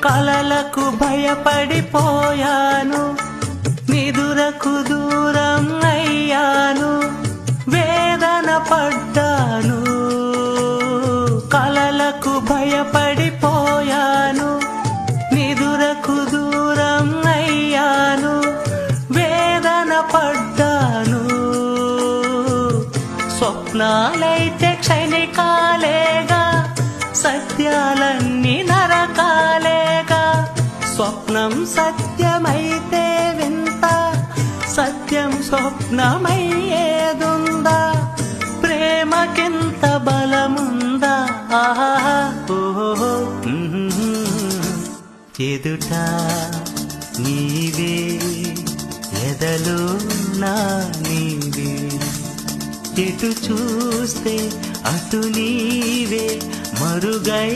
కలలకు భయపడిపోయాను, నిదురకు దూరం అయ్యాను, వేదన పడ్డాను. కలలకు భయపడిపోయాను, నిదురకు దూరం అయ్యాను, వేదన పడ్డాను. స్వప్నాలైతే క్షణికాలేగా, సత్యాలన్నీ నరకాలేగా. స్వప్నం సత్యమైతే వింత, సత్యం స్వప్నమయ్యేదుందా? ప్రేమకింత బలముందా? ఆహా ఓహో ఎదుట నీవే, ఎదలో నా నీవే, ఎటు చూస్తే అటు నీవే, మరుగై